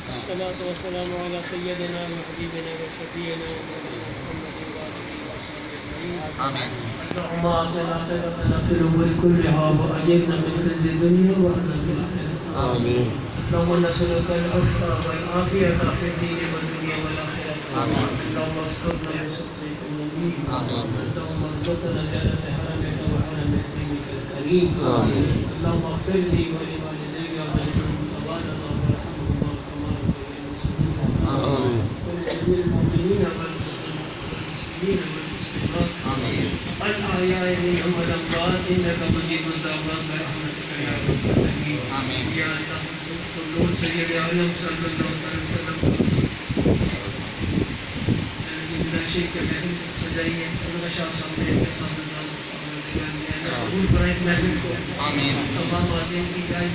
والصلاة والسلام على سيدنا وحبيبنا وشفيعنا محمد وآله وصحبه أجمعين. آمين. اللهم أحسن عاقبتنا في الأمور كلها وأجرنا من خزي الدنيا وعذاب الآخرة. آمين. اللهم نسألك العفو والعافية في الدين والدنيا والآخرة. آمين. اللهم استرنا من سخطك النبي. آمين. اللهم ارزقنا زيادة حرمك وحرم حرمك الكريم. آمين. اللهم اغفر لي ولوالدي ولمن تبارك وارحمهما كما ربياني صغيرا. آمين. ولجميع المؤمنين والمسلمين والمسلمات آمين. الأحياء منهم والأموات إنك مجيب الدعوات برحمتك يا رب العالمين. آمين. يا الله كل سيد عالم صلى الله عليه وسلم لا شريك له سجايا الغشاء صلى الله عليه وسلم. آمين. اللهم أعزني في جاي